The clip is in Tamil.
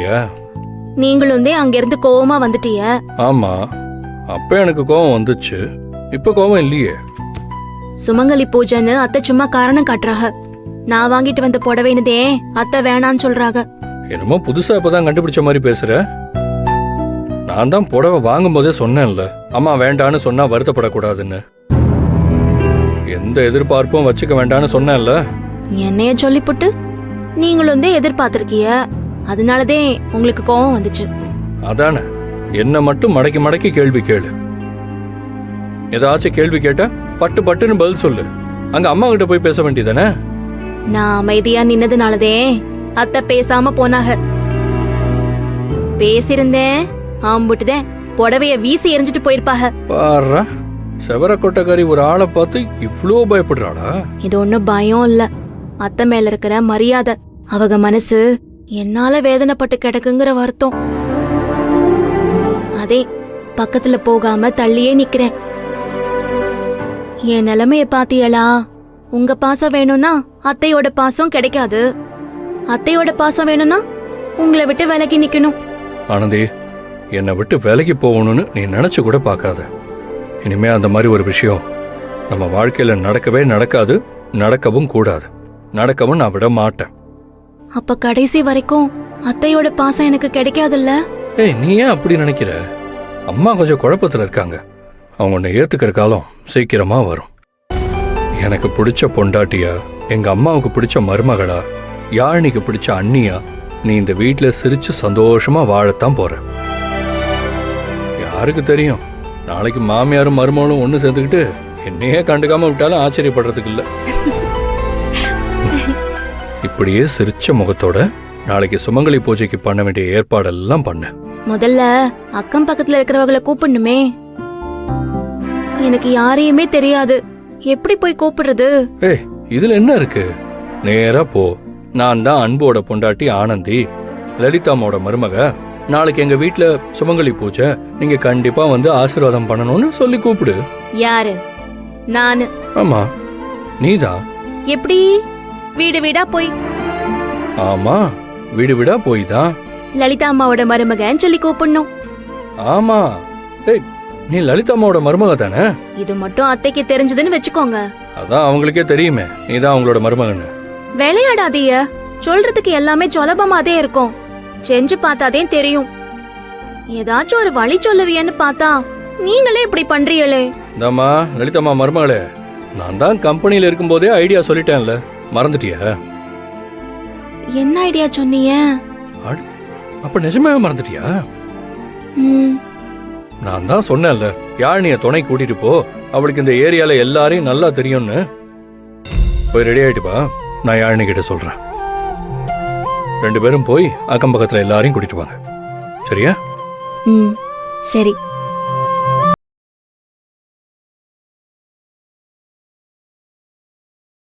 சொல்றியா? நீங்களும் அங்க இருந்து கோவமா வந்துட்டிய. ஆமா, அப்ப எனக்கு கோவம் வந்துச்சு, இப்ப கோவம் இல்லையே. சுமங்கலி பூஜைன்னு அத்தை சும்மா காரணம் காட்டுறாங்க. நான் வாங்கிட்டு வந்த புடவைனுதே அத்தை வேணான்னு சொல்றாங்க. என்னமோ புதுசா இப்பதான் கண்டுபிடிச்ச மாதிரி பேசுற. நான் தான் புடவை வாங்கும் போதே சொன்னேன்ல, அம்மா வேண்டான்னு சொன்னா வருத்தப்படக்கூடாதுன்னு. எந்த எதிர்பார்ப்பும் வச்சுக்க வேண்டான்னு சொன்னேன்ல. என்னைய சொல்லிப்புட்டு நீங்களும் எதிர்பார்த்திருக்கிய, அதனாலதே உங்களுக்கு கோவம் வந்துச்சு. அதானே, என்ன மட்டும் மடக்கி மடக்கி கேள்வி கேளு. ஏதாச்சும் கேள்வி கேட்டா பட்டு பட்டுன்னு பதில் சொல்லு. அங்க அம்மா கிட்ட போய் பேச வேண்டியதானே. நான் அமைதியா நின்னதுனாலதே அத்தை பேசாம போனாக. பேசிருந்தேன் ஆம்புட்டுதேன் புடவைய வீசி எரிஞ்சிட்டு போயிருப்பாக. பாரு, செவர கொட்டக்காரி ஒரு ஆளை பார்த்து இவ்ளோ பயப்படுறாளா? இது ஒண்ணும் பயம் இல்ல, அத்தை மேல இருக்கிற மரியாதை. அவங்க மனசு என்னால வேதனைப்பட்டு கிடக்குங்கிற வருத்தம். அதே பக்கத்துல போகாம தள்ளியே நிக்கிறேன். என் நிலைமைய பாத்தியலா? உங்க பாசம் வேணும்னா அத்தையோட பாசம் கிடைக்காது, அத்தையோட பாசம் வேணும்னா உங்களை விட்டு விலகி நிக்கணும். ஆனந்தி, என்னை விட்டு விலகி போகணும்னு நீ நினைச்சு கூட பார்க்காத. இனிமே அந்த மாதிரி ஒரு விஷயம் நம்ம வாழ்க்கையில நடக்கவே நடக்காது, நடக்கவும் கூடாது. நடக்கவும் நான் விட மாட்டேன். அப்ப கடைசி வரைக்கும் அத்தையோட பாசம் எனக்கு கிடைக்காதுல்ல? ஏய், நீ ஏன் அப்படி நினைக்கிற? அம்மா கொஞ்சம் குழப்பத்துல இருக்காங்க. அவங்க உன்னை ஏத்துக்கிற காலம் சீக்கிரமா வரும். எனக்கு பிடிச்ச பொண்டாட்டியா, எங்க அம்மாவுக்கு பிடிச்ச மருமகளா, யாழினிக்கு பிடிச்ச அண்ணியா நீ இந்த வீட்டுல சிரிச்சு சந்தோஷமா வாழத்தான் போற. யாருக்கு தெரியும், நாளைக்கு மாமியாரும் மருமகளும் ஒண்ணு சேர்ந்துக்கிட்டு என்னையே கண்டுக்காம விட்டாலும் ஆச்சரியப்படுறதுக்கு இல்ல. இப்படியே சிரிச்ச முகத்தோட நாளைக்கு சுமங்கலி பூஜைக்கு பண்ண வேண்டிய ஏற்பாடெல்லாம் பண்ண. முதல்ல அக்கம் பக்கத்துல இருக்கிறவங்களை கூப்பிடணுமே. எனக்கு யாரையுமே தெரியாது, எப்படி போய் கூப்பிடுறது? ஏய், இதுல என்ன இருக்கு? நேரா போ. நான் தான் அன்போட பொண்டாட்டி ஆனந்தி, லலிதாமோட மருமக. நாளைக்கு எங்க வீட்டுல சுமங்கலி பூஜை, நீங்க கண்டிப்பா வந்து ஆசீர்வாதம் பண்ணணும்னு சொல்லி கூப்பிடு. யாரு? நானு? ஆமா, நீதான். எப்படி? வீடு வீடா போய்? ஆமா, வீடு வீடா போய் தான் லலிதா அம்மாவோட மருமகன்னு சொல்லி கூப்பிடணும். ஆமா. ஏய், நீ லலிதாமாவோட மருமக தானே? இது மட்டும் அத்தைக்கு தெரிஞ்சதுன்னு வச்சுக்கோங்க. அதான் அவங்களுக்கே தெரியுமே நீதான் அவங்களோட மருமகன்னு. விளையாடாதீய, சொல்றதுக்கு எல்லாமே சுலபமாதே இருக்கும், செஞ்சு பார்த்தாதே தெரியும். ஏதாச்சும் ஒரு வழி சொல்லுவியன்னு பார்த்தா நீங்களே இப்படி பண்றீங்களே. இந்தாம்மா லலிதாம்மா மருமகளே, நான் தான் கம்பெனியில இருக்கும் போதே ஐடியா சொல்லிட்டேன்ல, மறந்துட்டியா? என்ன ஐடியா சொன்னீங்க? அப்ப நிஜமாவே மறந்துட்டியா? நான் தான் சொன்னேன்ல, யாழினிய துணை கூட்டிட்டு போ, அவளுக்கு இந்த ஏரியால எல்லாரையும் நல்லா தெரியும்னு. போய் ரெடி ஆயிட்டுப்பா, நான் யாழினி கிட்ட சொல்றேன். 2 பேரும் போய் அக்கம் பக்கத்துல எல்லாரையும் கூட்டிட்டு வாங்க, சரியா? சரி.